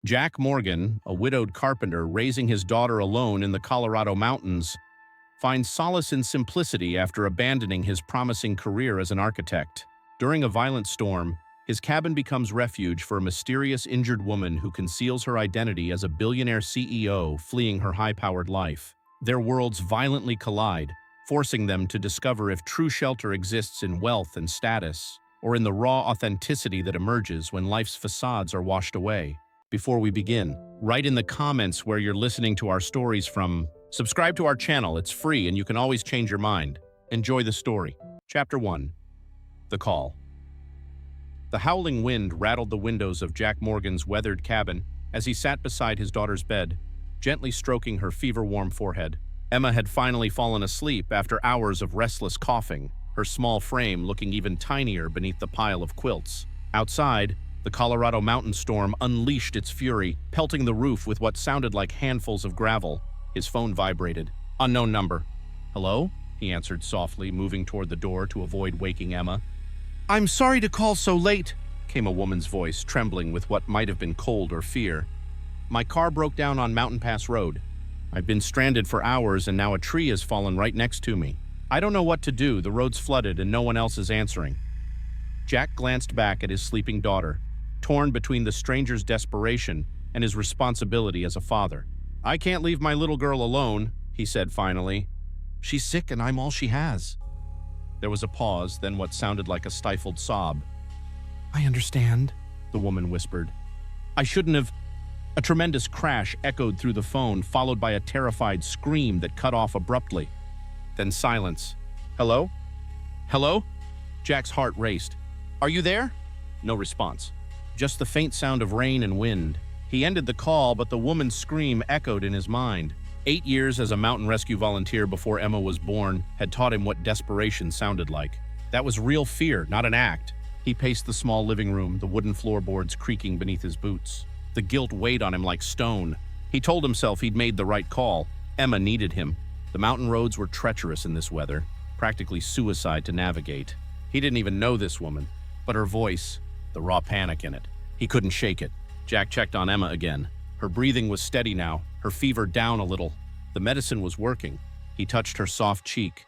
Jack Morgan, a widowed carpenter raising his daughter alone in the Colorado mountains, finds solace in simplicity after abandoning his promising career as an architect. During a violent storm, his cabin becomes refuge for a mysterious injured woman who conceals her identity as a billionaire CEO fleeing her high-powered life. Their worlds violently collide, forcing them to discover if true shelter exists in wealth and status, or in the raw authenticity that emerges when life's facades are washed away. Before we begin, write in the comments where you're listening to our stories from. Subscribe to our channel, it's free and you can always change your mind. Enjoy the story. Chapter 1. The Call. The howling wind rattled the windows of Jack Morgan's weathered cabin as he sat beside his daughter's bed, gently stroking her fever-warm forehead. Emma had finally fallen asleep after hours of restless coughing, her small frame looking even tinier beneath the pile of quilts. Outside, the Colorado mountain storm unleashed its fury, pelting the roof with what sounded like handfuls of gravel. His phone vibrated. Unknown number. "Hello?" he answered softly, moving toward the door to avoid waking Emma. "I'm sorry to call so late," came a woman's voice, trembling with what might have been cold or fear. "My car broke down on Mountain Pass Road. I've been stranded for hours and now a tree has fallen right next to me. I don't know what to do, the road's flooded and no one else is answering." Jack glanced back at his sleeping daughter, torn between the stranger's desperation and his responsibility as a father. "I can't leave my little girl alone," he said finally. "She's sick and I'm all she has." There was a pause, then what sounded like a stifled sob. "I understand," the woman whispered. "I shouldn't have—" A tremendous crash echoed through the phone, followed by a terrified scream that cut off abruptly. Then silence. "Hello? Hello?" Jack's heart raced. "Are you there?" No response. Just the faint sound of rain and wind. He ended the call, but the woman's scream echoed in his mind. 8 years as a mountain rescue volunteer before Emma was born had taught him what desperation sounded like. That was real fear, not an act. He paced the small living room, the wooden floorboards creaking beneath his boots. The guilt weighed on him like stone. He told himself he'd made the right call. Emma needed him. The mountain roads were treacherous in this weather, practically suicide to navigate. He didn't even know this woman, but her voice, the raw panic in it. He couldn't shake it. Jack checked on Emma again. Her breathing was steady now, her fever down a little. The medicine was working. He touched her soft cheek,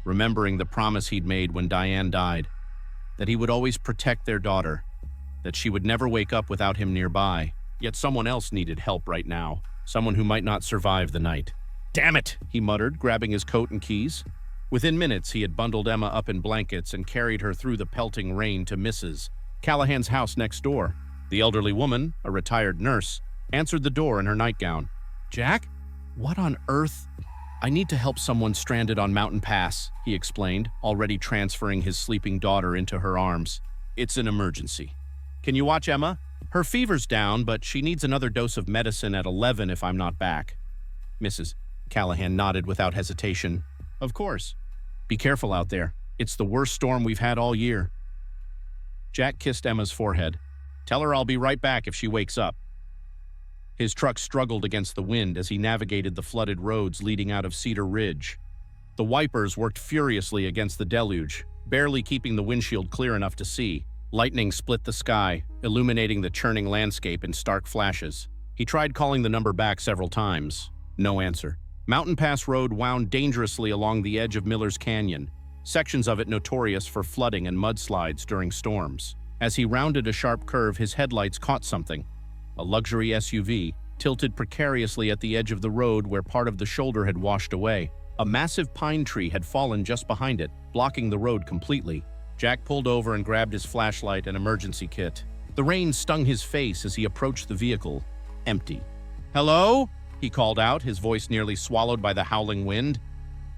remembering the promise he'd made when Diane died, that he would always protect their daughter, that she would never wake up without him nearby. Yet someone else needed help right now, someone who might not survive the night. "Damn it," he muttered, grabbing his coat and keys. Within minutes, he had bundled Emma up in blankets and carried her through the pelting rain to Mrs. Callahan's house next door. The elderly woman, a retired nurse, answered the door in her nightgown. "Jack? What on earth?" "I need to help someone stranded on Mountain Pass," he explained, already transferring his sleeping daughter into her arms. "It's an emergency. Can you watch Emma? Her fever's down, but she needs another dose of medicine at 11 if I'm not back." Mrs. Callahan nodded without hesitation. "Of course. Be careful out there. It's the worst storm we've had all year." Jack kissed Emma's forehead. "Tell her I'll be right back if she wakes up." His truck struggled against the wind as he navigated the flooded roads leading out of Cedar Ridge. The wipers worked furiously against the deluge, barely keeping the windshield clear enough to see. Lightning split the sky, illuminating the churning landscape in stark flashes. He tried calling the number back several times. No answer. Mountain Pass Road wound dangerously along the edge of Miller's Canyon, sections of it notorious for flooding and mudslides during storms. As he rounded a sharp curve, his headlights caught something. A luxury SUV, tilted precariously at the edge of the road where part of the shoulder had washed away. A massive pine tree had fallen just behind it, blocking the road completely. Jack pulled over and grabbed his flashlight and emergency kit. The rain stung his face as he approached the vehicle. Empty. "Hello?" he called out, his voice nearly swallowed by the howling wind.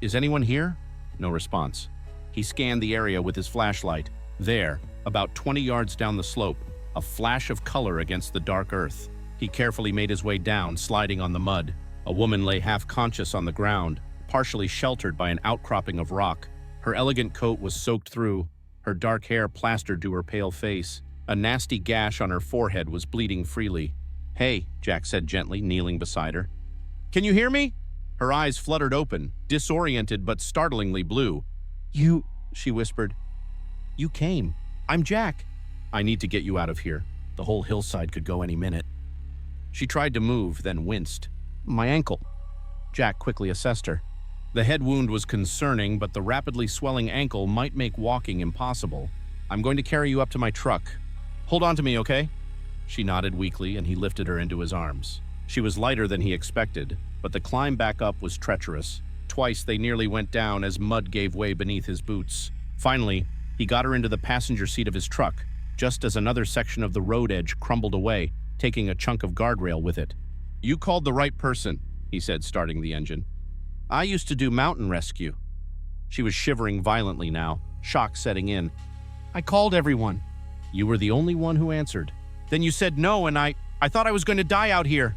"Is anyone here?" No response. He scanned the area with his flashlight. There, about 20 yards down the slope, a flash of color against the dark earth. He carefully made his way down, sliding on the mud. A woman lay half-conscious on the ground, partially sheltered by an outcropping of rock. Her elegant coat was soaked through, her dark hair plastered to her pale face. A nasty gash on her forehead was bleeding freely. "Hey," Jack said gently, kneeling beside her. "Can you hear me?" Her eyes fluttered open, disoriented but startlingly blue. "You," she whispered. "You came. I'm Jack." "I need to get you out of here. The whole hillside could go any minute." She tried to move, then winced. "My ankle." Jack quickly assessed her. The head wound was concerning, but the rapidly swelling ankle might make walking impossible. "I'm going to carry you up to my truck. Hold on to me, okay?" She nodded weakly, and he lifted her into his arms. She was lighter than he expected, but the climb back up was treacherous. Twice they nearly went down as mud gave way beneath his boots. Finally, he got her into the passenger seat of his truck, just as another section of the road edge crumbled away, taking a chunk of guardrail with it. "You called the right person," he said, starting the engine. "I used to do mountain rescue." She was shivering violently now, shock setting in. "I called everyone." "You were the only one who answered." "Then you said no, and I thought I was going to die out here."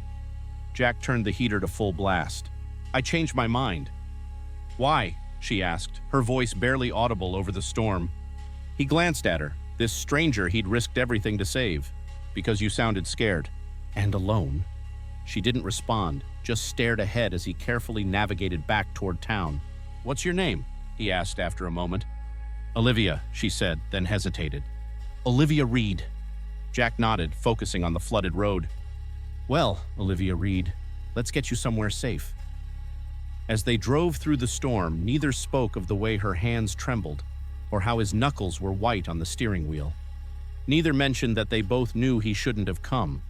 Jack turned the heater to full blast. "I changed my mind." "Why?" she asked, her voice barely audible over the storm. He glanced at her, this stranger he'd risked everything to save. "Because you sounded scared. And alone." She didn't respond, just stared ahead as he carefully navigated back toward town. "What's your name?" he asked after a moment. "Olivia," she said, then hesitated. "Olivia Reed." Jack nodded, focusing on the flooded road. "Well, Olivia Reed, let's get you somewhere safe." As they drove through the storm, neither spoke of the way her hands trembled, or how his knuckles were white on the steering wheel. Neither mentioned that they both knew he shouldn't have come,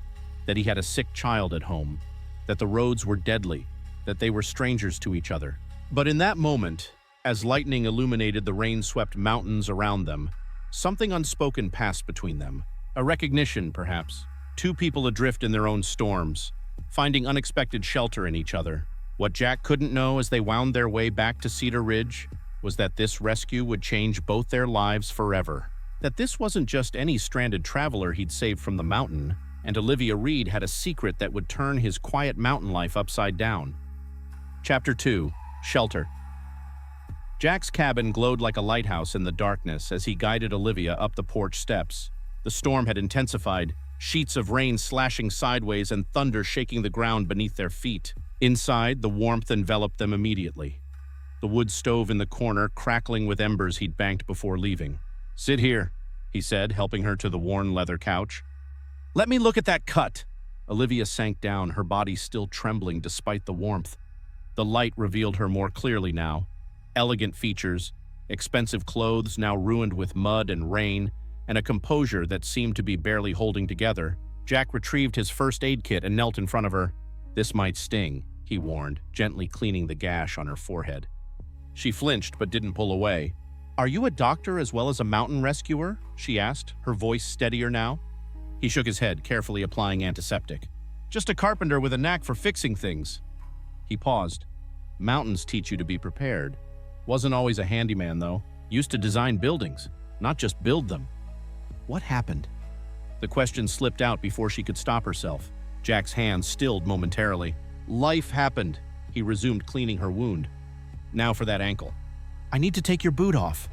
that he had a sick child at home, that the roads were deadly, that they were strangers to each other. But in that moment, as lightning illuminated the rain-swept mountains around them, something unspoken passed between them. A recognition, perhaps. Two people adrift in their own storms, finding unexpected shelter in each other. What Jack couldn't know as they wound their way back to Cedar Ridge was that this rescue would change both their lives forever. That this wasn't just any stranded traveler he'd saved from the mountain, and Olivia Reed had a secret that would turn his quiet mountain life upside down. Chapter 2. Shelter. Jack's cabin glowed like a lighthouse in the darkness as he guided Olivia up the porch steps. The storm had intensified, sheets of rain slashing sideways and thunder shaking the ground beneath their feet. Inside, the warmth enveloped them immediately. The wood stove in the corner crackling with embers he'd banked before leaving. "Sit here," he said, helping her to the worn leather couch. "Let me look at that cut." Olivia sank down, her body still trembling despite the warmth. The light revealed her more clearly now. Elegant features, expensive clothes now ruined with mud and rain, and a composure that seemed to be barely holding together. Jack retrieved his first aid kit and knelt in front of her. "This might sting," he warned, gently cleaning the gash on her forehead. She flinched but didn't pull away. "Are you a doctor as well as a mountain rescuer?" she asked, her voice steadier now. He shook his head, carefully applying antiseptic. "Just a carpenter with a knack for fixing things." He paused. "Mountains teach you to be prepared." Wasn't always a handyman, though. Used to design buildings, not just build them. "What happened?" The question slipped out before she could stop herself. Jack's hands stilled momentarily. "Life happened." He resumed cleaning her wound. "Now for that ankle." "I need to take your boot off."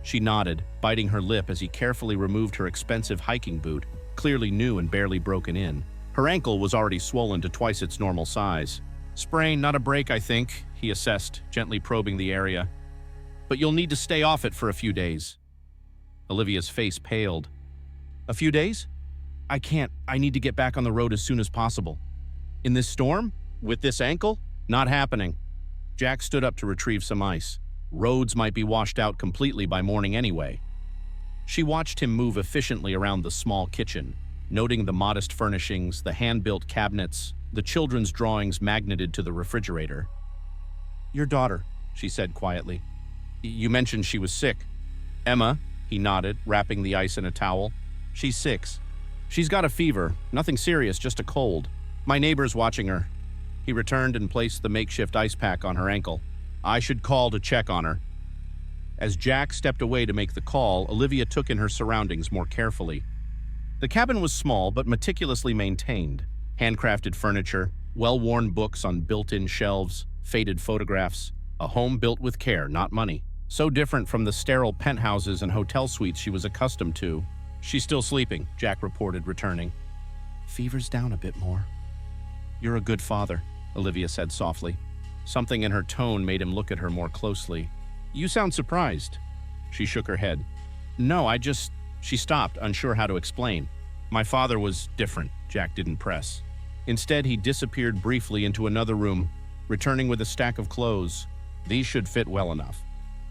She nodded, biting her lip as he carefully removed her expensive hiking boot, clearly new and barely broken in. Her ankle was already swollen to twice its normal size. "Sprain, not a break, I think," he assessed, gently probing the area. "But you'll need to stay off it for a few days." Olivia's face paled. "A few days? I can't. I need to get back on the road as soon as possible." "In this storm? With this ankle? Not happening." Jack stood up to retrieve some ice. Roads might be washed out completely by morning anyway. She watched him move efficiently around the small kitchen, noting the modest furnishings, the hand-built cabinets, the children's drawings magneted to the refrigerator. "Your daughter," she said quietly. "You mentioned she was sick." "Emma," he nodded, wrapping the ice in a towel. "She's 6. She's got a fever, nothing serious, just a cold. My neighbor's watching her." He returned and placed the makeshift ice pack on her ankle. "I should call to check on her." As Jack stepped away to make the call, Olivia took in her surroundings more carefully. The cabin was small but meticulously maintained. Handcrafted furniture, well-worn books on built-in shelves, faded photographs. A home built with care, not money. So different from the sterile penthouses and hotel suites she was accustomed to. "She's still sleeping," Jack reported, returning. "Fever's down a bit more." "You're a good father," Olivia said softly. Something in her tone made him look at her more closely. "You sound surprised." She shook her head. "No, She stopped, unsure how to explain. "My father was different," Jack didn't press. Instead, he disappeared briefly into another room, returning with a stack of clothes. These should fit well enough.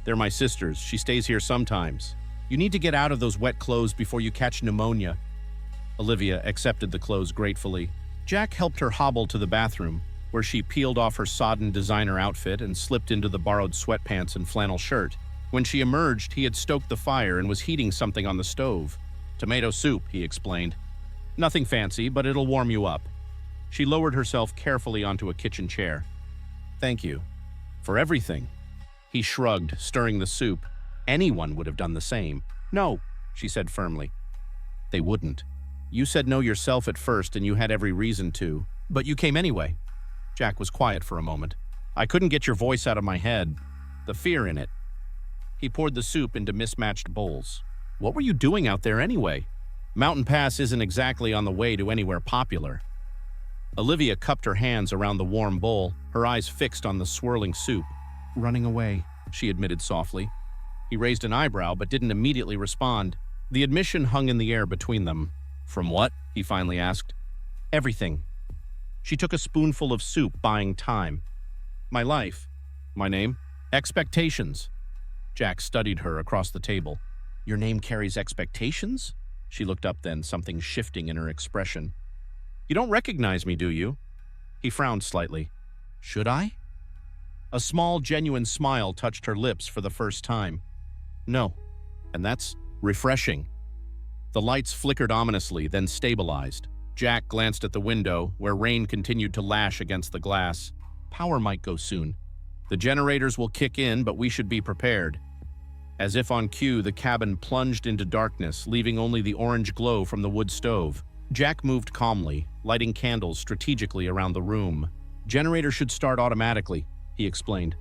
They're my sister's. She stays here sometimes. You need to get out of those wet clothes before you catch pneumonia. Olivia accepted the clothes gratefully. Jack helped her hobble to the bathroom, where she peeled off her sodden designer outfit and slipped into the borrowed sweatpants and flannel shirt. When she emerged, he had stoked the fire and was heating something on the stove. Tomato soup, he explained. Nothing fancy, but it'll warm you up. She lowered herself carefully onto a kitchen chair. Thank you. For everything. He shrugged, stirring the soup. Anyone would have done the same. No, she said firmly. They wouldn't. You said no yourself at first, and you had every reason to. But you came anyway. Jack was quiet for a moment. I couldn't get your voice out of my head. The fear in it. He poured the soup into mismatched bowls. What were you doing out there anyway? Mountain Pass isn't exactly on the way to anywhere popular. Olivia cupped her hands around the warm bowl, her eyes fixed on the swirling soup. Running away, she admitted softly. He raised an eyebrow but didn't immediately respond. The admission hung in the air between them. From what? He finally asked. Everything. She took a spoonful of soup, buying time. My life. My name? Expectations. Jack studied her across the table. Your name carries expectations? She looked up then, something shifting in her expression. You don't recognize me, do you? He frowned slightly. Should I? A small, genuine smile touched her lips for the first time. No. And that's refreshing. The lights flickered ominously, then stabilized. Jack glanced at the window, where rain continued to lash against the glass. Power might go soon. The generators will kick in, but we should be prepared. As if on cue, the cabin plunged into darkness, leaving only the orange glow from the wood stove. Jack moved calmly, lighting candles strategically around the room. Generator should start automatically, he explained.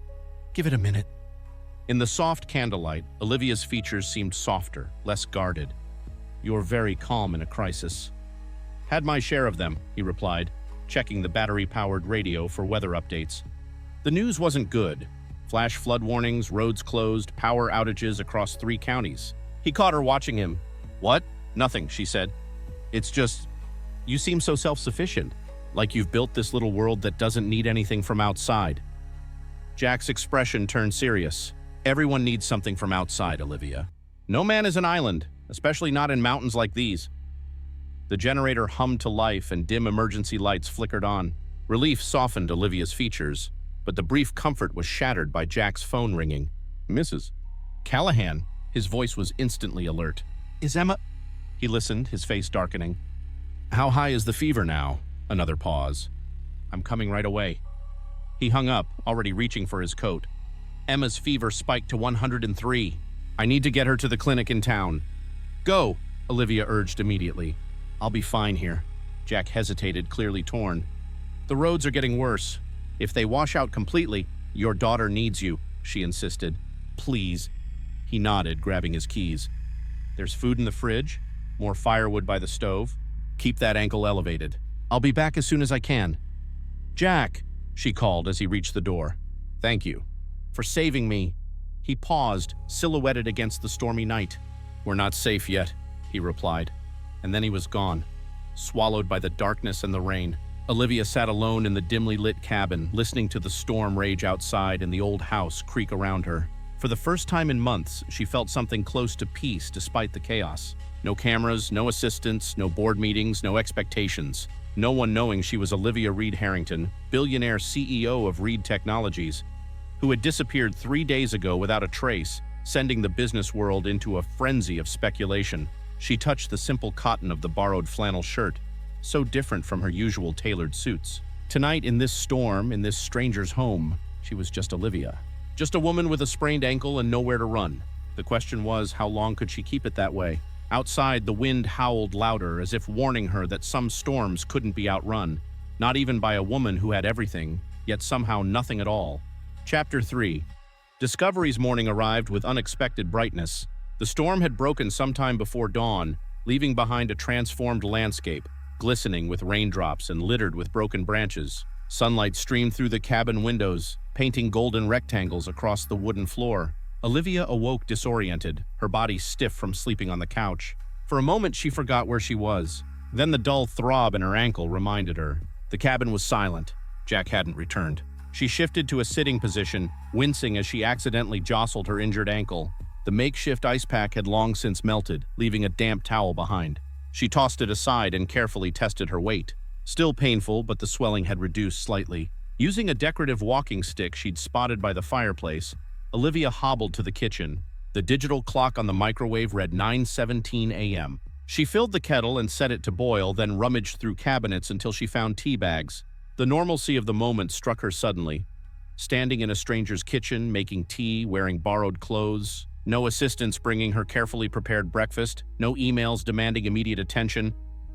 Give it a minute. In the soft candlelight, Olivia's features seemed softer, less guarded. You're very calm in a crisis. Had my share of them, he replied, checking the battery-powered radio for weather updates. The news wasn't good. Flash flood warnings, roads closed, power outages across 3 counties. He caught her watching him. What? Nothing, she said. It's just, you seem so self-sufficient, like you've built this little world that doesn't need anything from outside. Jack's expression turned serious. Everyone needs something from outside, Olivia. No man is an island, especially not in mountains like these. The generator hummed to life and dim emergency lights flickered on. Relief softened Olivia's features, but the brief comfort was shattered by Jack's phone ringing. Mrs. Callahan. His voice was instantly alert. Is Emma? He listened, his face darkening. How high is the fever now? Another pause. I'm coming right away. He hung up, already reaching for his coat. Emma's fever spiked to 103. I need to get her to the clinic in town. Go, Olivia urged immediately. I'll be fine here. Jack hesitated, clearly torn. The roads are getting worse. If they wash out completely, your daughter needs you, she insisted. Please. He nodded, grabbing his keys. There's food in the fridge, more firewood by the stove. Keep that ankle elevated. I'll be back as soon as I can. Jack, she called as he reached the door. Thank you. For saving me. He paused, silhouetted against the stormy night. We're not safe yet, he replied. And then he was gone, swallowed by the darkness and the rain. Olivia sat alone in the dimly lit cabin, listening to the storm rage outside and the old house creak around her. For the first time in months, she felt something close to peace despite the chaos. No cameras, no assistants, no board meetings, no expectations. No one knowing she was Olivia Reed Harrington, billionaire CEO of Reed Technologies, who had disappeared 3 days ago without a trace, sending the business world into a frenzy of speculation. She touched the simple cotton of the borrowed flannel shirt, so different from her usual tailored suits. Tonight, in this storm, in this stranger's home, she was just Olivia. Just a woman with a sprained ankle and nowhere to run. The question was, how long could she keep it that way? Outside, the wind howled louder, as if warning her that some storms couldn't be outrun, not even by a woman who had everything, yet somehow nothing at all. Chapter 3. Discovery's morning arrived with unexpected brightness. The storm had broken sometime before dawn, leaving behind a transformed landscape, glistening with raindrops and littered with broken branches. Sunlight streamed through the cabin windows, painting golden rectangles across the wooden floor. Olivia awoke disoriented, her body stiff from sleeping on the couch. For a moment, she forgot where she was. Then the dull throb in her ankle reminded her. The cabin was silent. Jack hadn't returned. She shifted to a sitting position, wincing as she accidentally jostled her injured ankle. The makeshift ice pack had long since melted, leaving a damp towel behind. She tossed it aside and carefully tested her weight. Still painful, but the swelling had reduced slightly. Using a decorative walking stick she'd spotted by the fireplace, Olivia hobbled to the kitchen. The digital clock on the microwave read 9:17 a.m. She filled the kettle and set it to boil, then rummaged through cabinets until she found tea bags. The normalcy of the moment struck her suddenly. Standing in a stranger's kitchen, making tea, wearing borrowed clothes, no assistants bringing her carefully prepared breakfast, no emails demanding immediate attention,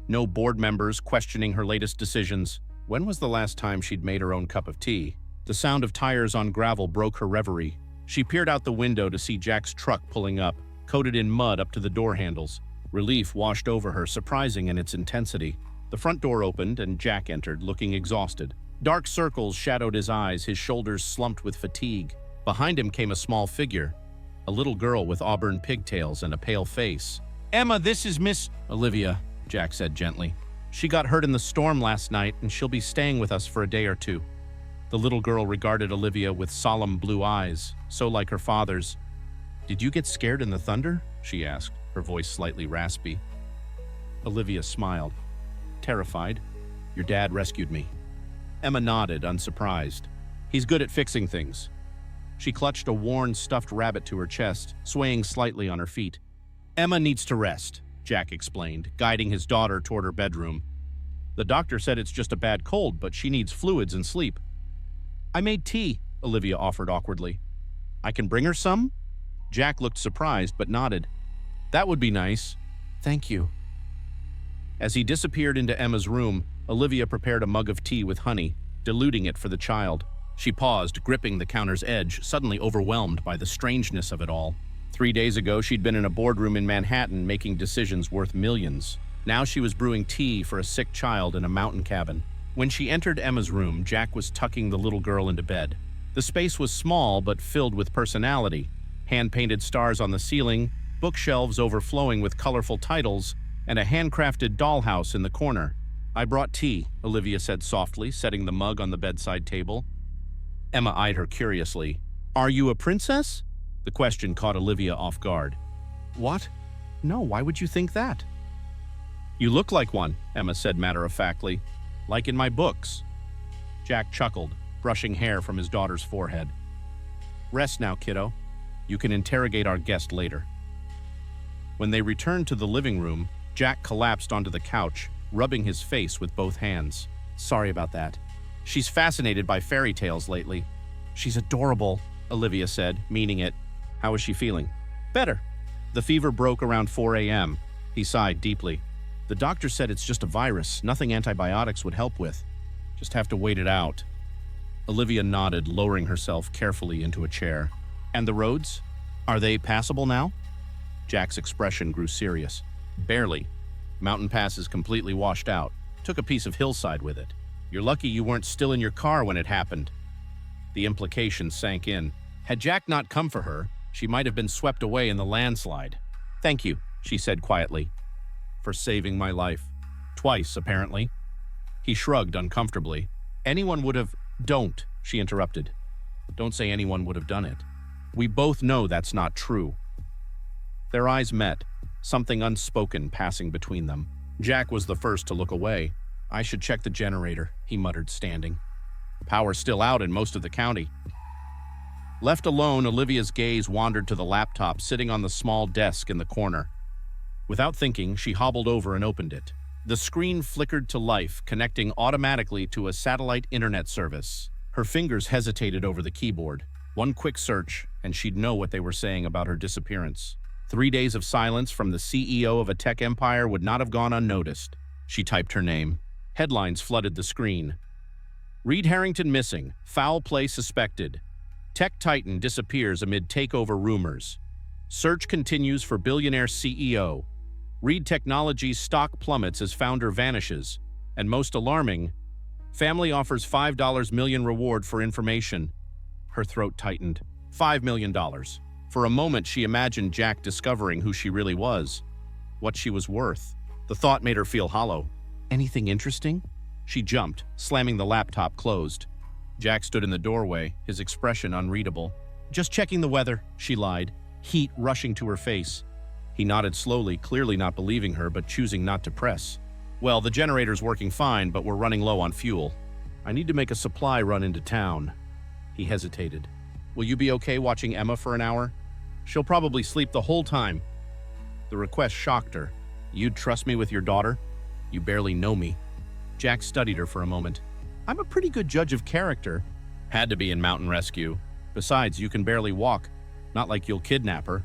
no board members questioning her latest decisions. When was the last time she'd made her own cup of tea? The sound of tires on gravel broke her reverie. She peered out the window to see Jack's truck pulling up, coated in mud up to the door handles. Relief washed over her, surprising in its intensity. The front door opened and Jack entered, looking exhausted. Dark circles shadowed his eyes, his shoulders slumped with fatigue. Behind him came a small figure, a little girl with auburn pigtails and a pale face. "Emma, this is Miss Olivia," Jack said gently. "She got hurt in the storm last night and she'll be staying with us for a day or two." The little girl regarded Olivia with solemn blue eyes, so like her father's. "Did you get scared in the thunder?" she asked, her voice slightly raspy. Olivia smiled. "Terrified. Your dad rescued me." Emma nodded, unsurprised. "He's good at fixing things." She clutched a worn, stuffed rabbit to her chest, swaying slightly on her feet. "Emma needs to rest," Jack explained, guiding his daughter toward her bedroom. "The doctor said it's just a bad cold, but she needs fluids and sleep." "I made tea," Olivia offered awkwardly. "I can bring her some?" Jack looked surprised but nodded. "That would be nice. Thank you." As he disappeared into Emma's room, Olivia prepared a mug of tea with honey, diluting it for the child. She paused, gripping the counter's edge, suddenly overwhelmed by the strangeness of it all. 3 days ago, she'd been in a boardroom in Manhattan making decisions worth millions. Now she was brewing tea for a sick child in a mountain cabin. When she entered Emma's room, Jack was tucking the little girl into bed. The space was small but filled with personality. Hand-painted stars on the ceiling, bookshelves overflowing with colorful titles, and a handcrafted dollhouse in the corner. "I brought tea," Olivia said softly, setting the mug on the bedside table. Emma eyed her curiously. "Are you a princess?" The question caught Olivia off guard. "What? No, why would you think that?" "You look like one," Emma said matter-of-factly. "Like in my books." Jack chuckled, brushing hair from his daughter's forehead. "Rest now, kiddo. You can interrogate our guest later." When they returned to the living room, Jack collapsed onto the couch, rubbing his face with both hands. "Sorry about that. She's fascinated by fairy tales lately." "She's adorable," Olivia said, meaning it. "How is she feeling?" "Better." The fever broke around 4 a.m. He sighed deeply. "The doctor said it's just a virus, nothing antibiotics would help with. Just have to wait it out." Olivia nodded, lowering herself carefully into a chair. "And the roads? Are they passable now?" Jack's expression grew serious. "Barely. Mountain Pass is completely washed out. Took a piece of hillside with it. You're lucky you weren't still in your car when it happened." The implication sank in. Had Jack not come for her, she might have been swept away in the landslide. "Thank you," she said quietly. "For saving my life. Twice, apparently." He shrugged uncomfortably. "Anyone would have—" "Don't," she interrupted. "Don't say anyone would have done it. We both know that's not true." Their eyes met, something unspoken passing between them. Jack was the first to look away. "I should check the generator," he muttered, standing. "Power's still out in most of the county." Left alone, Olivia's gaze wandered to the laptop sitting on the small desk in the corner. Without thinking, she hobbled over and opened it. The screen flickered to life, connecting automatically to a satellite internet service. Her fingers hesitated over the keyboard. One quick search, and she'd know what they were saying about her disappearance. 3 days of silence from the CEO of a tech empire would not have gone unnoticed. She typed her name. Headlines flooded the screen. "Reed Harrington missing. Foul play suspected. Tech titan disappears amid takeover rumors. Search continues for billionaire CEO. Reed Technologies stock plummets as founder vanishes. And most alarming, family offers $5 million reward for information." Her throat tightened. $5 million. For a moment, she imagined Jack discovering who she really was, what she was worth. The thought made her feel hollow. "Anything interesting?" She jumped, slamming the laptop closed. Jack stood in the doorway, his expression unreadable. "Just checking the weather," she lied, heat rushing to her face. He nodded slowly, clearly not believing her, but choosing not to press. "Well, the generator's working fine, but we're running low on fuel. I need to make a supply run into town." He hesitated. "Will you be okay watching Emma for an hour? She'll probably sleep the whole time." The request shocked her. "You'd trust me with your daughter? You barely know me." Jack studied her for a moment. "I'm a pretty good judge of character." "Had to be in mountain rescue. Besides, you can barely walk. Not like you'll kidnap her."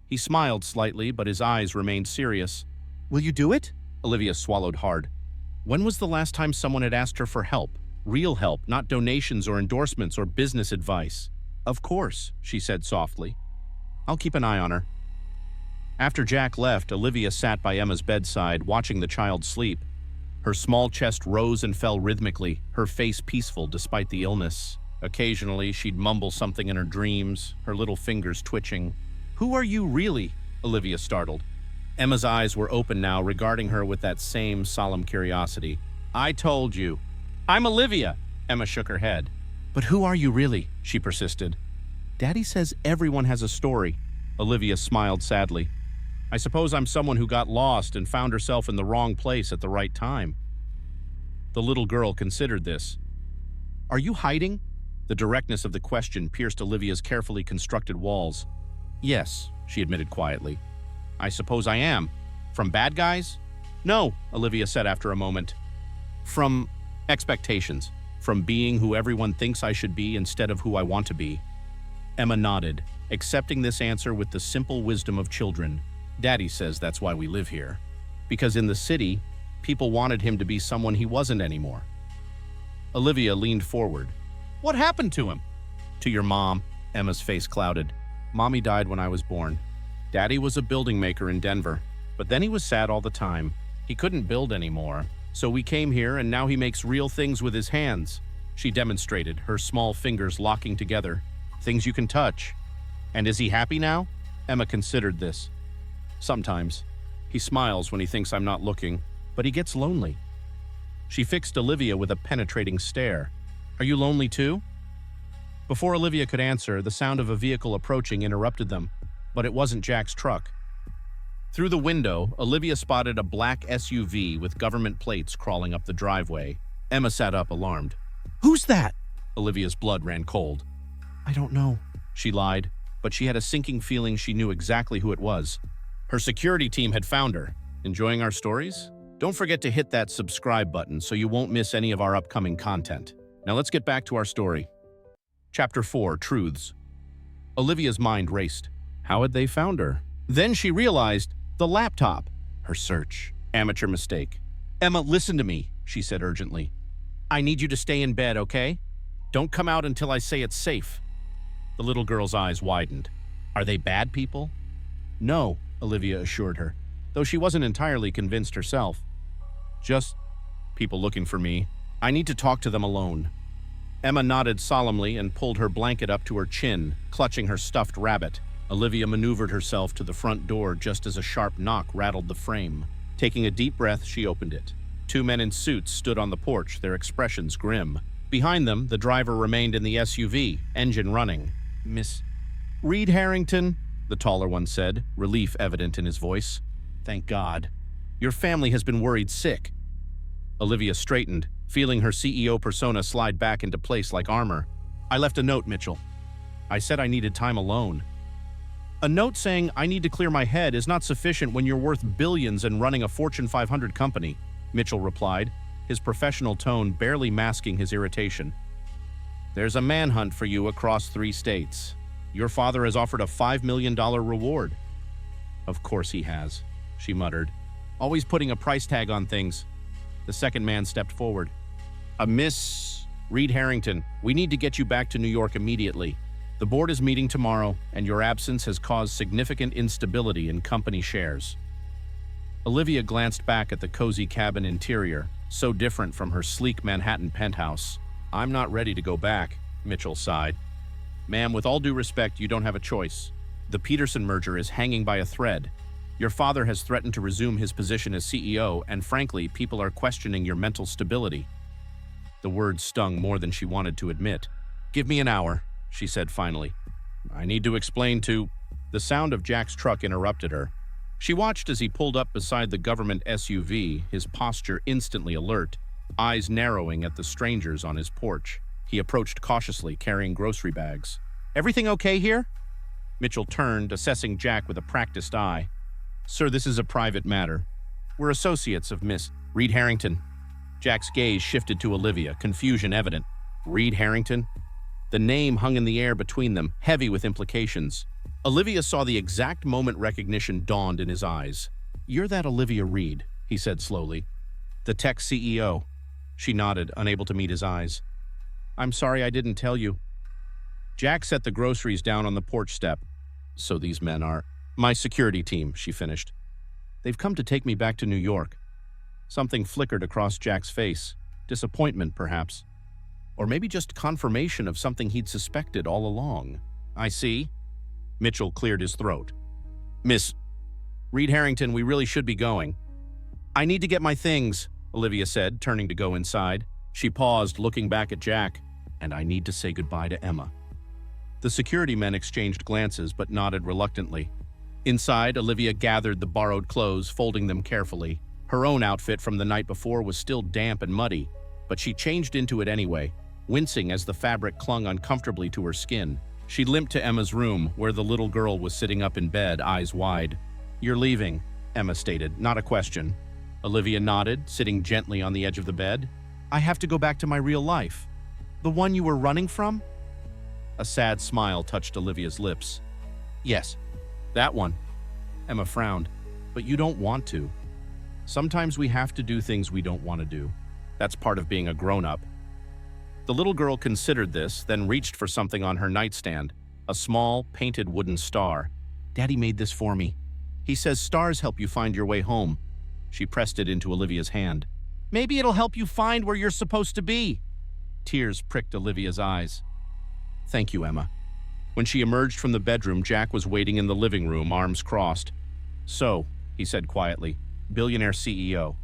He smiled slightly, but his eyes remained serious. "Will you do it?" Olivia swallowed hard. When was the last time someone had asked her for help? Real help, not donations or endorsements or business advice. "Of course," she said softly. "I'll keep an eye on her." After Jack left, Olivia sat by Emma's bedside, watching the child sleep. Her small chest rose and fell rhythmically, her face peaceful despite the illness. Occasionally, she'd mumble something in her dreams, her little fingers twitching. "Who are you really?" Olivia startled. Emma's eyes were open now, regarding her with that same solemn curiosity. "I told you." "I'm Olivia," Emma shook her head. "But who are you really?" she persisted. "Daddy says everyone has a story." Olivia smiled sadly. "I suppose I'm someone who got lost and found herself in the wrong place at the right time." The little girl considered this. "Are you hiding?" The directness of the question pierced Olivia's carefully constructed walls. "Yes," she admitted quietly. "I suppose I am. From bad guys?" "No," Olivia said after a moment. "From expectations. From being who everyone thinks I should be instead of who I want to be." Emma nodded, accepting this answer with the simple wisdom of children. "Daddy says that's why we live here. Because in the city, people wanted him to be someone he wasn't anymore." Olivia leaned forward. "What happened to him?" "To your mom." Emma's face clouded. "Mommy died when I was born. Daddy was a building maker in Denver, but then he was sad all the time. He couldn't build anymore. So we came here, and now he makes real things with his hands." She demonstrated, her small fingers locking together. "Things you can touch." "And is he happy now?" Emma considered this. "Sometimes. He smiles when he thinks I'm not looking, but he gets lonely." She fixed Olivia with a penetrating stare. "Are you lonely too?" Before Olivia could answer, the sound of a vehicle approaching interrupted them, but it wasn't Jack's truck. Through the window, Olivia spotted a black SUV with government plates crawling up the driveway. Emma sat up, alarmed. "Who's that?" Olivia's blood ran cold. "I don't know," she lied, but she had a sinking feeling she knew exactly who it was. Her security team had found her. Enjoying our stories? Don't forget to hit that subscribe button so you won't miss any of our upcoming content. Now let's get back to our story. Chapter 4, Truths. Olivia's mind raced. How had they found her? Then she realized the laptop. Her search. Amateur mistake. "Emma, listen to me," she said urgently. "I need you to stay in bed, okay? Don't come out until I say it's safe." The little girl's eyes widened. "Are they bad people?" "No," Olivia assured her, though she wasn't entirely convinced herself. "Just people looking for me. I need to talk to them alone." Emma nodded solemnly and pulled her blanket up to her chin, clutching her stuffed rabbit. Olivia maneuvered herself to the front door just as a sharp knock rattled the frame. Taking a deep breath, she opened it. Two men in suits stood on the porch, their expressions grim. Behind them, the driver remained in the SUV, engine running. "Miss Reed Harrington," the taller one said, relief evident in his voice. "Thank God. Your family has been worried sick." Olivia straightened, feeling her CEO persona slide back into place like armor. "I left a note, Mitchell. I said I needed time alone." "A note saying I need to clear my head is not sufficient when you're worth billions and running a Fortune 500 company," Mitchell replied, his professional tone barely masking his irritation. "There's a manhunt for you across 3 states. Your father has offered a $5 million reward." "Of course he has," she muttered. "Always putting a price tag on things." The second man stepped forward. "Miss Reed Harrington, we need to get you back to New York immediately. The board is meeting tomorrow, and your absence has caused significant instability in company shares." Olivia glanced back at the cozy cabin interior, so different from her sleek Manhattan penthouse. "I'm not ready to go back," Mitchell sighed. "Ma'am, with all due respect, you don't have a choice. The Peterson merger is hanging by a thread." Your father has threatened to resume his position as CEO, and frankly, people are questioning your mental stability." The words stung more than she wanted to admit. "Give me an hour," she said finally. "I need to explain to—" The sound of Jack's truck interrupted her. She watched as he pulled up beside the government SUV, his posture instantly alert, eyes narrowing at the strangers on his porch. He approached cautiously, carrying grocery bags. "Everything okay here?" Mitchell turned, assessing Jack with a practiced eye. "Sir, this is a private matter. We're associates of Miss Reed Harrington." Jack's gaze shifted to Olivia, confusion evident. Reed Harrington? The name hung in the air between them, heavy with implications. Olivia saw the exact moment recognition dawned in his eyes. "You're that Olivia Reed," he said slowly. "The tech CEO." She nodded, unable to meet his eyes. "I'm sorry I didn't tell you." Jack set the groceries down on the porch step. "So these men are—" "My security team," she finished. "They've come to take me back to New York." Something flickered across Jack's face. Disappointment, perhaps. Or maybe just confirmation of something he'd suspected all along. "I see." Mitchell cleared his throat. "Miss Reed Harrington, we really should be going." "I need to get my things," Olivia said, turning to go inside. She paused, looking back at Jack. "And I need to say goodbye to Emma." The security men exchanged glances, but nodded reluctantly. Inside, Olivia gathered the borrowed clothes, folding them carefully. Her own outfit from the night before was still damp and muddy, but she changed into it anyway, wincing as the fabric clung uncomfortably to her skin. She limped to Emma's room, where the little girl was sitting up in bed, eyes wide. "You're leaving," Emma stated, not a question. Olivia nodded, sitting gently on the edge of the bed. "I have to go back to my real life." "The one you were running from?" A sad smile touched Olivia's lips. "Yes, that one." Emma frowned. "But you don't want to. Sometimes we have to do things we don't want to do. That's part of being a grown-up." The little girl considered this, then reached for something on her nightstand, a small, painted wooden star. "Daddy made this for me. He says stars help you find your way home." She pressed it into Olivia's hand. "Maybe it'll help you find where you're supposed to be." Tears pricked Olivia's eyes. "Thank you, Emma." When she emerged from the bedroom, Jack was waiting in the living room, arms crossed. "So," he said quietly, "billionaire CEO."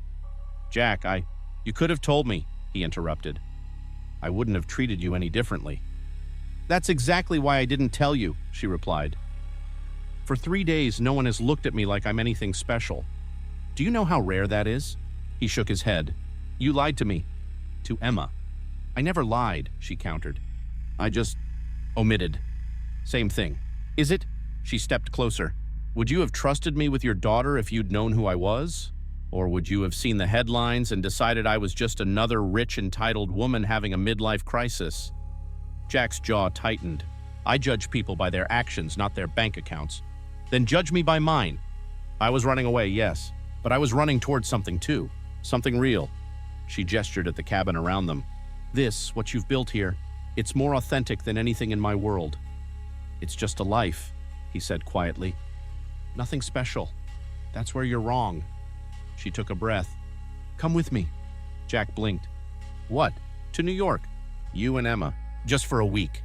"Jack, you could have told me," he interrupted. "I wouldn't have treated you any differently." "That's exactly why I didn't tell you," she replied. "For 3 days, no one has looked at me like I'm anything special. Do you know how rare that is?" He shook his head. "You lied to me." "To Emma." "I never lied," she countered. "I just omitted." "Same thing." "Is it?" She stepped closer. "Would you have trusted me with your daughter if you'd known who I was? Or would you have seen the headlines and decided I was just another rich, entitled woman having a midlife crisis?" Jack's jaw tightened. "I judge people by their actions, not their bank accounts." "Then judge me by mine." "I was running away, yes. But I was running towards something too. Something real." She gestured at the cabin around them. "This, what you've built here, it's more authentic than anything in my world." "It's just a life," he said quietly. "Nothing special. That's where you're wrong." She took a breath. "Come with me." Jack blinked. "What?" "To New York. You and Emma. Just for a week."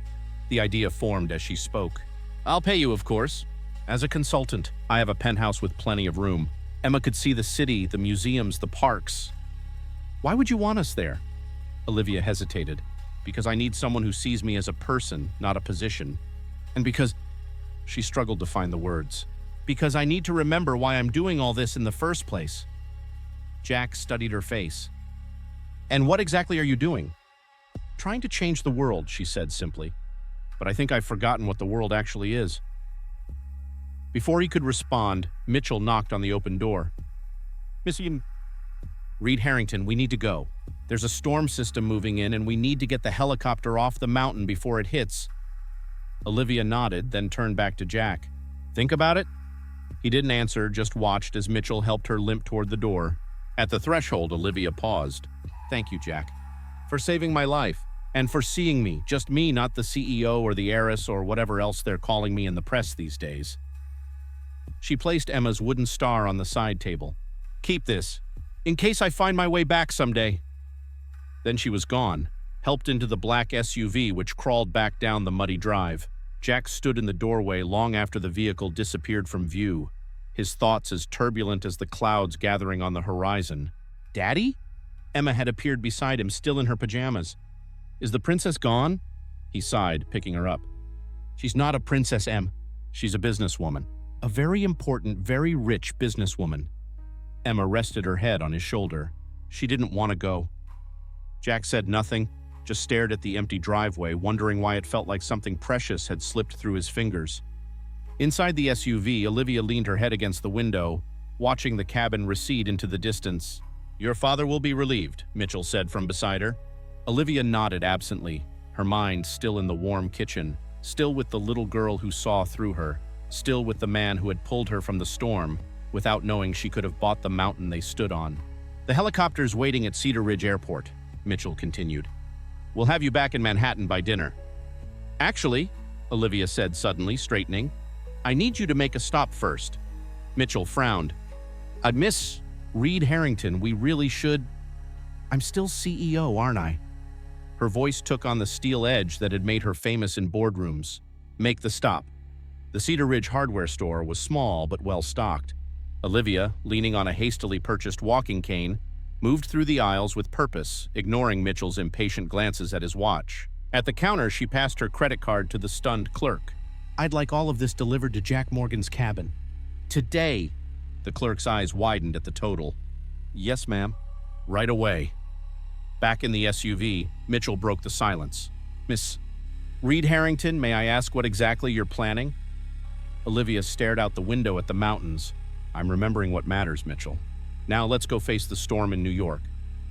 The idea formed as she spoke. "I'll pay you, of course. As a consultant, I have a penthouse with plenty of room. Emma could see the city, the museums, the parks." "Why would you want us there?" Olivia hesitated. "Because I need someone who sees me as a person, not a position. And because—" She struggled to find the words. "Because I need to remember why I'm doing all this in the first place." Jack studied her face. "And what exactly are you doing?" "Trying to change the world," she said simply. "But I think I've forgotten what the world actually is." Before he could respond, Mitchell knocked on the open door. "Miss Reed Harrington, we need to go. There's a storm system moving in, and we need to get the helicopter off the mountain before it hits." Olivia nodded, then turned back to Jack. "Think about it?" He didn't answer, just watched as Mitchell helped her limp toward the door. At the threshold, Olivia paused. "Thank you, Jack, for saving my life, and for seeing me, just me, not the CEO or the heiress or whatever else they're calling me in the press these days." She placed Emma's wooden star on the side table. "Keep this, in case I find my way back someday." Then she was gone, helped into the black SUV which crawled back down the muddy drive. Jack stood in the doorway long after the vehicle disappeared from view. his thoughts as turbulent as the clouds gathering on the horizon. "Daddy?" Emma had appeared beside him, still in her pajamas. "Is the princess gone?" He sighed, picking her up. "She's not a princess, Em. She's a businesswoman. A very important, very rich businesswoman." Emma rested her head on his shoulder. She didn't want to go. Jack said nothing, just stared at the empty driveway, wondering why it felt like something precious had slipped through his fingers. Inside the SUV, Olivia leaned her head against the window, watching the cabin recede into the distance. "Your father will be relieved," Mitchell said from beside her. Olivia nodded absently, her mind still in the warm kitchen, still with the little girl who saw through her, still with the man who had pulled her from the storm, without knowing she could have bought the mountain they stood on. "The helicopter's waiting at Cedar Ridge Airport," Mitchell continued. "We'll have you back in Manhattan by dinner." "Actually," Olivia said suddenly, straightening, "I need you to make a stop first." Mitchell frowned. "Miss Reed Harrington, we really should—" "I'm still CEO, aren't I?" Her voice took on the steel edge that had made her famous in boardrooms. "Make the stop." The Cedar Ridge hardware store was small but well-stocked. Olivia, leaning on a hastily purchased walking cane, moved through the aisles with purpose, ignoring Mitchell's impatient glances at his watch. At the counter, she passed her credit card to the stunned clerk. "I'd like all of this delivered to Jack Morgan's cabin. Today." The clerk's eyes widened at the total. "Yes, ma'am. Right away." Back in the SUV, Mitchell broke the silence. "Miss Reed Harrington, may I ask what exactly you're planning?" Olivia stared out the window at the mountains. "I'm remembering what matters, Mitchell. Now let's go face the storm in New York."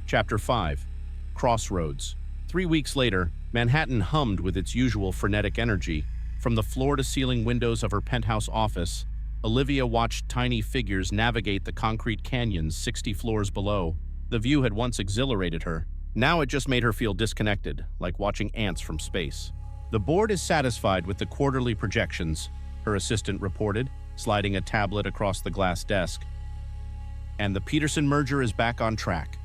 Chapter 5. Crossroads. 3 weeks later, Manhattan hummed with its usual frenetic energy. From the floor-to-ceiling windows of her penthouse office, Olivia watched tiny figures navigate the concrete canyons 60 floors below. The view had once exhilarated her. Now it just made her feel disconnected, like watching ants from space. "The board is satisfied with the quarterly projections," her assistant reported, sliding a tablet across the glass desk. "And the Peterson merger is back on track."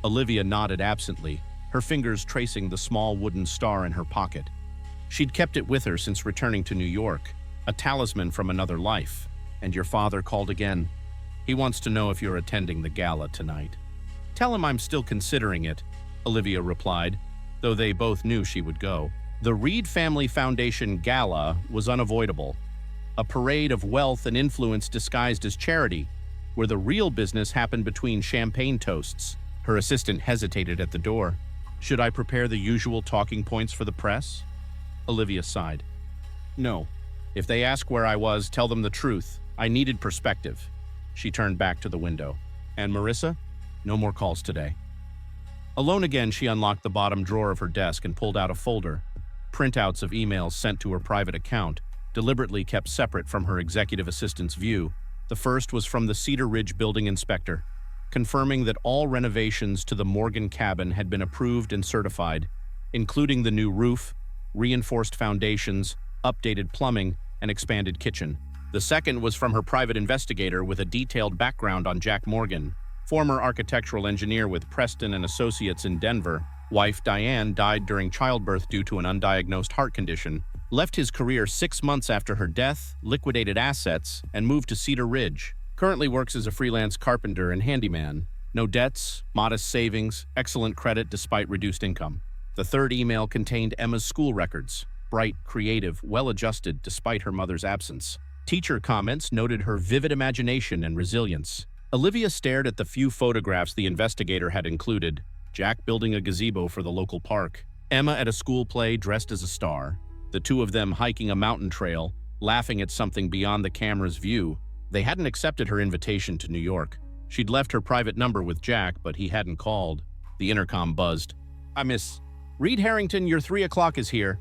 Olivia nodded absently, her fingers tracing the small wooden star in her pocket. She'd kept it with her since returning to New York, a talisman from another life. "And your father called again. He wants to know if you're attending the gala tonight." "Tell him I'm still considering it," Olivia replied, though they both knew she would go. The Reed Family Foundation Gala was unavoidable, a parade of wealth and influence disguised as charity, where the real business happened between champagne toasts. Her assistant hesitated at the door. "Should I prepare the usual talking points for the press?" Olivia sighed. "No. If they ask where I was, tell them the truth. I needed perspective." She turned back to the window. "And Marissa? No more calls today." Alone again, she unlocked the bottom drawer of her desk and pulled out a folder. Printouts of emails sent to her private account, deliberately kept separate from her executive assistant's view. The first was from the Cedar Ridge building inspector, confirming that all renovations to the Morgan cabin had been approved and certified, including the new roof, reinforced foundations, updated plumbing, and expanded kitchen. The second was from her private investigator with a detailed background on Jack Morgan, former architectural engineer with Preston and Associates in Denver. Wife Diane died during childbirth due to an undiagnosed heart condition, left his career 6 months after her death, liquidated assets, and moved to Cedar Ridge. Currently works as a freelance carpenter and handyman. No debts, modest savings, excellent credit despite reduced income. The third email contained Emma's school records. Bright, creative, well-adjusted despite her mother's absence. Teacher comments noted her vivid imagination and resilience. Olivia stared at the few photographs the investigator had included. Jack building a gazebo for the local park. Emma at a school play dressed as a star. The two of them hiking a mountain trail, laughing at something beyond the camera's view. They hadn't accepted her invitation to New York. She'd left her private number with Jack, but he hadn't called. The intercom buzzed. "Hi, Miss Reed Harrington, your 3 o'clock is here."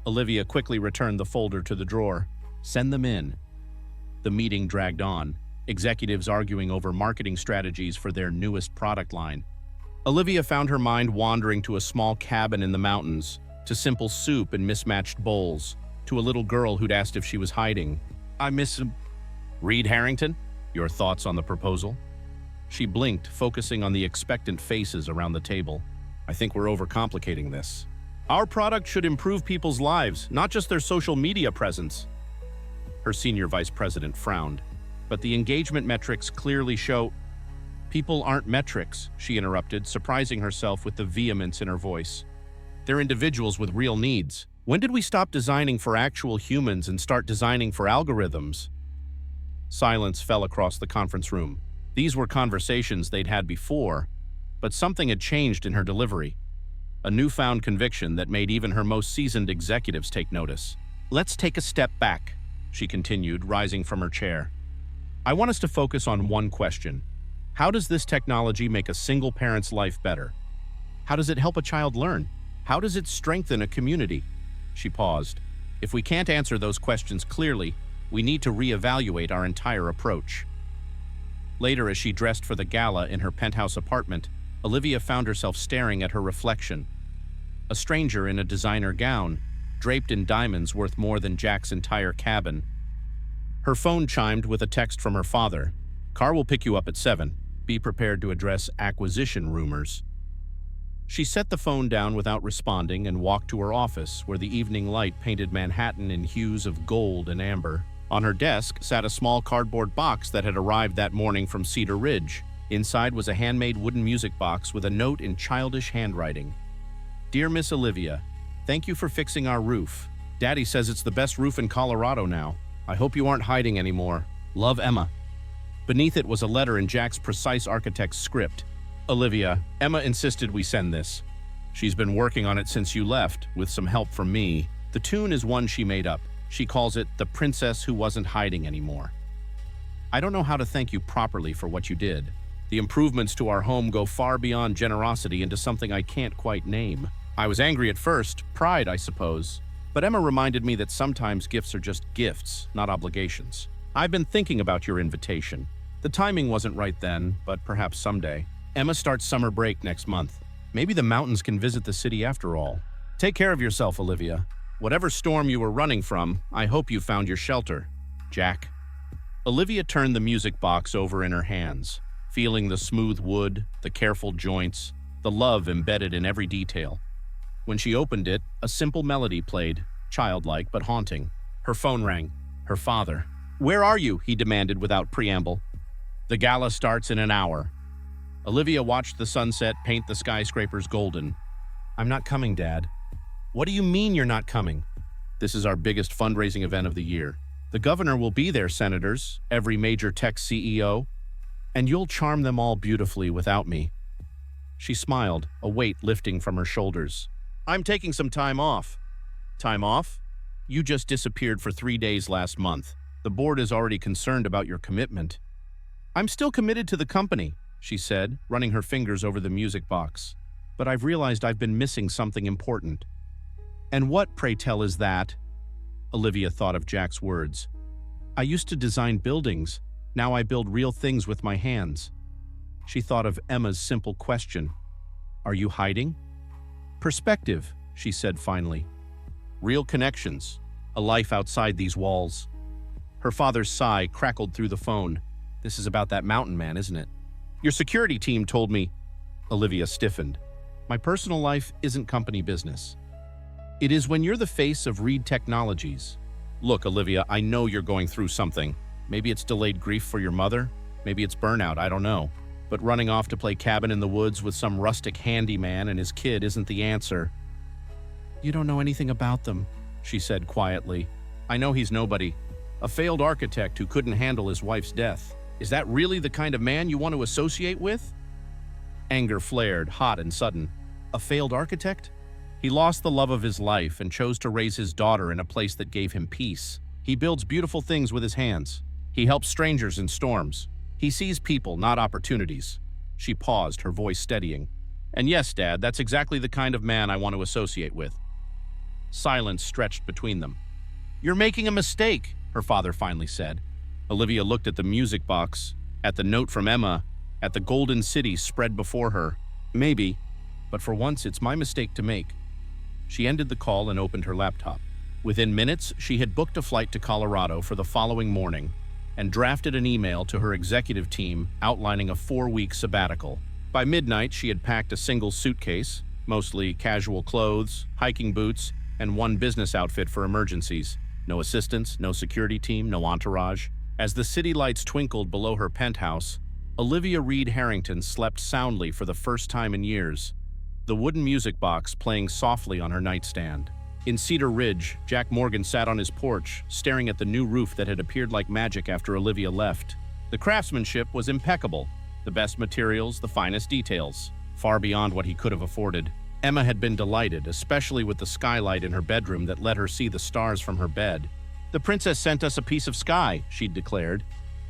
Olivia quickly returned the folder to the drawer. "Send them in." The meeting dragged on, executives arguing over marketing strategies for their newest product line. Olivia found her mind wandering to a small cabin in the mountains, to simple soup and mismatched bowls, to a little girl who'd asked if she was hiding. "I miss him." "Reed Harrington, your thoughts on the proposal?" She blinked, focusing on the expectant faces around the table. "I think we're overcomplicating this. Our product should improve people's lives, not just their social media presence." Her senior vice president frowned. But the engagement metrics clearly show— People aren't metrics, she interrupted, surprising herself with the vehemence in her voice. They're individuals with real needs. When did we stop designing for actual humans and start designing for algorithms? Silence fell across the conference room. These were conversations they'd had before, but something had changed in her delivery. A newfound conviction that made even her most seasoned executives take notice. Let's take a step back, she continued, rising from her chair. I want us to focus on one question. How does this technology make a single parent's life better? How does it help a child learn? How does it strengthen a community? She paused. If we can't answer those questions clearly, we need to reevaluate our entire approach. Later, as she dressed for the gala in her penthouse apartment, Olivia found herself staring at her reflection. A stranger in a designer gown, draped in diamonds worth more than Jack's entire cabin. Her phone chimed with a text from her father. Car will pick you up at 7. Be prepared to address acquisition rumors. She set the phone down without responding and walked to her office, where the evening light painted Manhattan in hues of gold and amber. On her desk sat a small cardboard box that had arrived that morning from Cedar Ridge. Inside was a handmade wooden music box with a note in childish handwriting. Dear Miss Olivia, thank you for fixing our roof. Daddy says it's the best roof in Colorado now. I hope you aren't hiding anymore. Love, Emma. Beneath it was a letter in Jack's precise architect's script. Olivia, Emma insisted we send this. She's been working on it since you left, with some help from me. The tune is one she made up. She calls it The Princess Who Wasn't Hiding Anymore. I don't know how to thank you properly for what you did. The improvements to our home go far beyond generosity into something I can't quite name. I was angry at first, pride, I suppose. But Emma reminded me that sometimes gifts are just gifts, not obligations. I've been thinking about your invitation. The timing wasn't right then, but perhaps someday. Emma starts summer break next month. Maybe the mountains can visit the city after all. Take care of yourself, Olivia. Whatever storm you were running from, I hope you found your shelter. Jack. Olivia turned the music box over in her hands, feeling the smooth wood, the careful joints, the love embedded in every detail. When she opened it, a simple melody played, childlike but haunting. Her phone rang. Her father. Where are you? He demanded without preamble. The gala starts in an hour. Olivia watched the sunset paint the skyscrapers golden. I'm not coming, Dad. What do you mean you're not coming? This is our biggest fundraising event of the year. The governor will be there, senators, every major tech CEO, and you'll charm them all beautifully without me. She smiled, a weight lifting from her shoulders. I'm taking some time off. Time off? You just disappeared for 3 days last month. The board is already concerned about your commitment. I'm still committed to the company, she said, running her fingers over the music box. But I've realized I've been missing something important. And what, pray tell, is that? Olivia thought of Jack's words. I used to design buildings. Now I build real things with my hands. She thought of Emma's simple question. Are you hiding? Perspective, she said finally. Real connections, a life outside these walls. Her father's sigh crackled through the phone. This is about that mountain man, isn't it? Your security team told me. Olivia stiffened. My personal life isn't company business. It is when you're the face of Reed Technologies. Look, Olivia, I know you're going through something. Maybe it's delayed grief for your mother. Maybe it's burnout, I don't know. But running off to play cabin in the woods with some rustic handyman and his kid isn't the answer. You don't know anything about them, she said quietly. I know he's nobody. A failed architect who couldn't handle his wife's death. Is that really the kind of man you want to associate with? Anger flared, hot and sudden. A failed architect? He lost the love of his life and chose to raise his daughter in a place that gave him peace. He builds beautiful things with his hands. He helps strangers in storms. He sees people, not opportunities. She paused, her voice steadying. And yes, Dad, that's exactly the kind of man I want to associate with. Silence stretched between them. You're making a mistake, her father finally said. Olivia looked at the music box, at the note from Emma, at the golden city spread before her. Maybe, but for once it's my mistake to make. She ended the call and opened her laptop. Within minutes, she had booked a flight to Colorado for the following morning and drafted an email to her executive team outlining a 4-week sabbatical. By midnight, she had packed a single suitcase, mostly casual clothes, hiking boots, and one business outfit for emergencies. No assistants, no security team, no entourage. As the city lights twinkled below her penthouse, Olivia Reed Harrington slept soundly for the first time in years, the wooden music box playing softly on her nightstand. In Cedar Ridge, Jack Morgan sat on his porch, staring at the new roof that had appeared like magic after Olivia left. The craftsmanship was impeccable, the best materials, the finest details, far beyond what he could have afforded. Emma had been delighted, especially with the skylight in her bedroom that let her see the stars from her bed. "The princess sent us a piece of sky," she'd declared.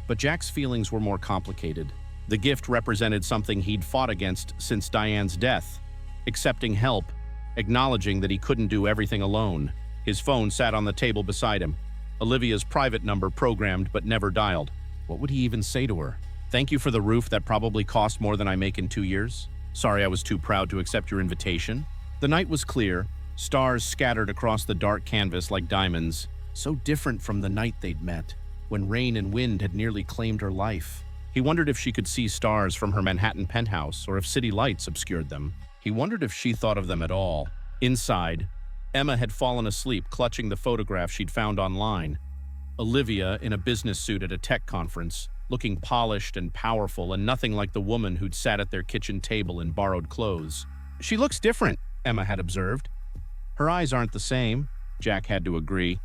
But Jack's feelings were more complicated. The gift represented something he'd fought against since Diane's death, accepting help, acknowledging that he couldn't do everything alone. His phone sat on the table beside him, Olivia's private number programmed but never dialed. What would he even say to her? "Thank you for the roof that probably cost more than I make in 2 years. Sorry I was too proud to accept your invitation." The night was clear, stars scattered across the dark canvas like diamonds, so different from the night they'd met, when rain and wind had nearly claimed her life. He wondered if she could see stars from her Manhattan penthouse or if city lights obscured them. He wondered if she thought of them at all. Inside, Emma had fallen asleep clutching the photograph she'd found online. Olivia, in a business suit at a tech conference, looking polished and powerful and nothing like the woman who'd sat at their kitchen table in borrowed clothes. "She looks different," Emma had observed. "Her eyes aren't the same," Jack had to agree.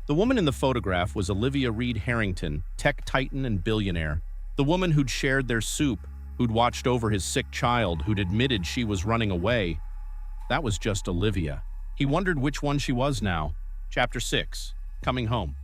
The woman in the photograph was Olivia Reed Harrington, tech titan and billionaire. The woman who'd shared their soup, who'd watched over his sick child, who'd admitted she was running away. That was just Olivia. He wondered which one she was now. Chapter 6. Coming Home.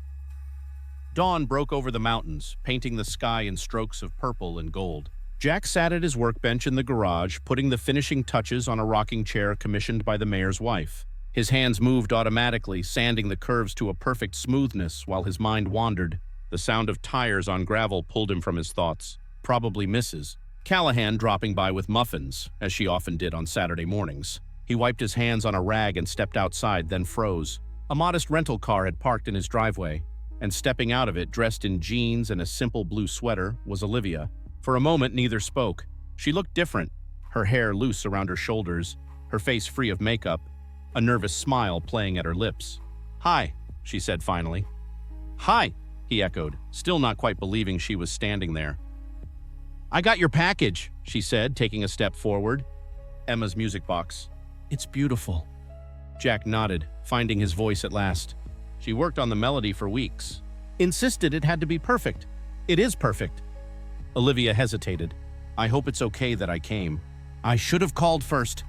Dawn broke over the mountains, painting the sky in strokes of purple and gold. Jack sat at his workbench in the garage, putting the finishing touches on a rocking chair commissioned by the mayor's wife. His hands moved automatically, sanding the curves to a perfect smoothness while his mind wandered. The sound of tires on gravel pulled him from his thoughts. Probably Mrs. Callahan dropping by with muffins, as she often did on Saturday mornings. He wiped his hands on a rag and stepped outside, then froze. A modest rental car had parked in his driveway, and stepping out of it, dressed in jeans and a simple blue sweater, was Olivia. For a moment, neither spoke. She looked different, her hair loose around her shoulders, her face free of makeup, a nervous smile playing at her lips. "Hi," she said finally. "Hi," he echoed, still not quite believing she was standing there. "I got your package," she said, taking a step forward. Emma's music box. "It's beautiful." Jack nodded, finding his voice at last. "She worked on the melody for weeks. Insisted it had to be perfect. It is perfect." Olivia hesitated. "I hope it's okay that I came. I should have called first."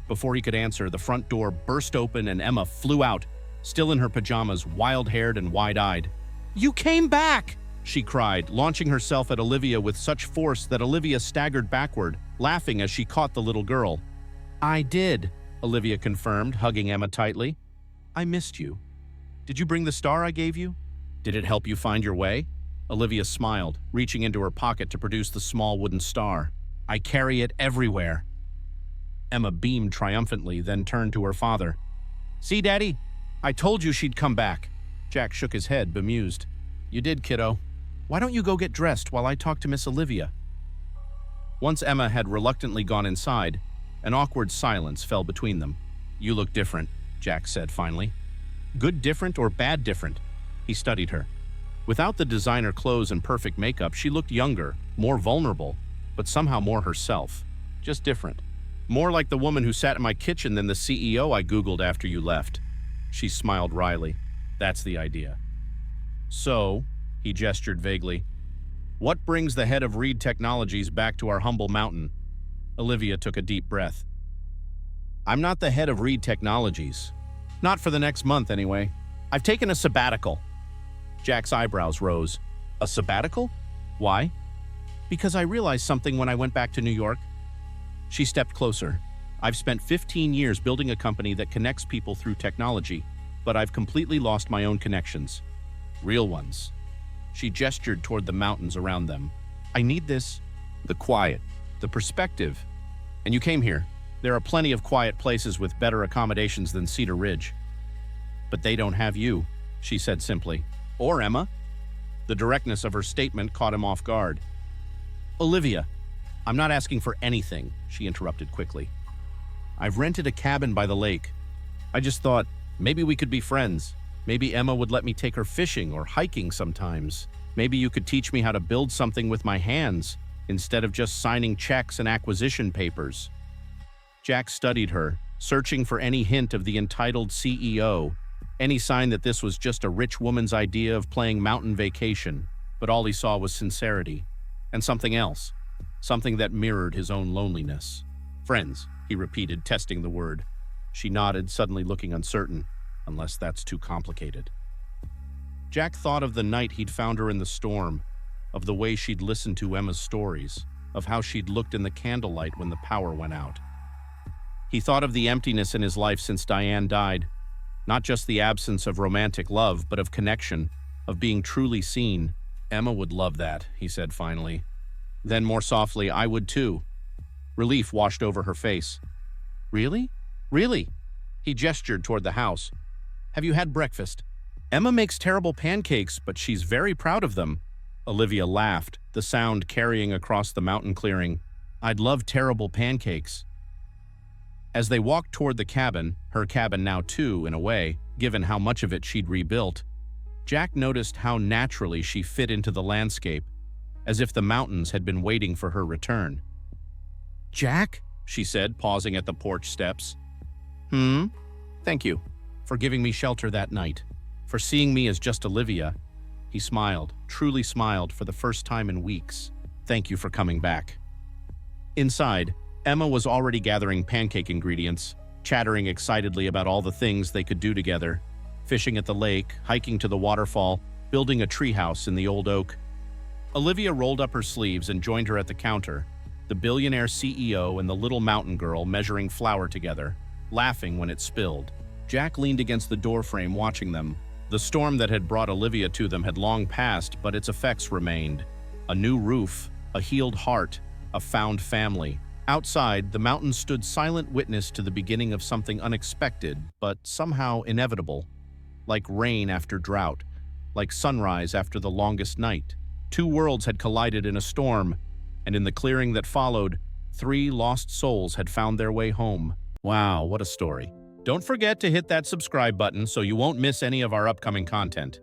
Before he could answer, the front door burst open and Emma flew out, still in her pajamas, wild-haired and wide-eyed. "You came back!" she cried, launching herself at Olivia with such force that Olivia staggered backward, laughing as she caught the little girl. "I did," Olivia confirmed, hugging Emma tightly. "I missed you. Did you bring the star I gave you? Did it help you find your way?" Olivia smiled, reaching into her pocket to produce the small wooden star. "I carry it everywhere." Emma beamed triumphantly, then turned to her father. "See, Daddy? I told you she'd come back." Jack shook his head, bemused. "You did, kiddo. Why don't you go get dressed while I talk to Miss Olivia?" Once Emma had reluctantly gone inside, an awkward silence fell between them. "You look different," Jack said finally. "Good different or bad different?" He studied her. Without the designer clothes and perfect makeup, she looked younger, more vulnerable, but somehow more herself. Just different. More like the woman who sat in my kitchen than the CEO I Googled after you left. She smiled wryly. "That's the idea." "So," he gestured vaguely, "what brings the head of Reed Technologies back to our humble mountain?" Olivia took a deep breath. "I'm not the head of Reed Technologies. Not for the next month, anyway. I've taken a sabbatical." Jack's eyebrows rose. "A sabbatical? Why?" "Because I realized something when I went back to New York." She stepped closer. "I've spent 15 years building a company that connects people through technology, but I've completely lost my own connections. Real ones." She gestured toward the mountains around them. "I need this. The quiet, the perspective. And you came here. There are plenty of quiet places with better accommodations than Cedar Ridge. But they don't have you," she said simply. "Or Emma." The directness of her statement caught him off guard. "Olivia, I'm not asking for anything," she interrupted quickly. "I've rented a cabin by the lake. I just thought, maybe we could be friends. Maybe Emma would let me take her fishing or hiking sometimes." Maybe you could teach me how to build something with my hands instead of just signing checks and acquisition papers." Jack studied her, searching for any hint of the entitled CEO, any sign that this was just a rich woman's idea of playing mountain vacation, but all he saw was sincerity, and something else, something that mirrored his own loneliness. "Friends," he repeated, testing the word. She nodded, suddenly looking uncertain. "Unless that's too complicated." Jack thought of the night he'd found her in the storm, of the way she'd listened to Emma's stories, of how she'd looked in the candlelight when the power went out. He thought of the emptiness in his life since Diane died, not just the absence of romantic love, but of connection, of being truly seen. "Emma would love that," he said finally. Then more softly, "I would too." Relief washed over her face. "Really? Really?" He gestured toward the house. "Have you had breakfast? Emma makes terrible pancakes, but she's very proud of them." Olivia laughed, the sound carrying across the mountain clearing. "I'd love terrible pancakes." As they walked toward the cabin, her cabin now too, in a way, given how much of it she'd rebuilt, Jack noticed how naturally she fit into the landscape, as if the mountains had been waiting for her return. "Jack?" she said, pausing at the porch steps. Thank you for giving me shelter that night, for seeing me as just Olivia." He smiled, truly smiled for the first time in weeks. "Thank you for coming back." Inside, Emma was already gathering pancake ingredients, chattering excitedly about all the things they could do together. Fishing at the lake, hiking to the waterfall, building a treehouse in the old oak. Olivia rolled up her sleeves and joined her at the counter, the billionaire CEO and the little mountain girl measuring flour together, laughing when it spilled. Jack leaned against the doorframe watching them. The storm that had brought Olivia to them had long passed, but its effects remained. A new roof, a healed heart, a found family. Outside, the mountains stood silent witness to the beginning of something unexpected, but somehow inevitable. Like rain after drought, like sunrise after the longest night. Two worlds had collided in a storm, and in the clearing that followed, 3 lost souls had found their way home. Wow, what a story. Don't forget to hit that subscribe button so you won't miss any of our upcoming content.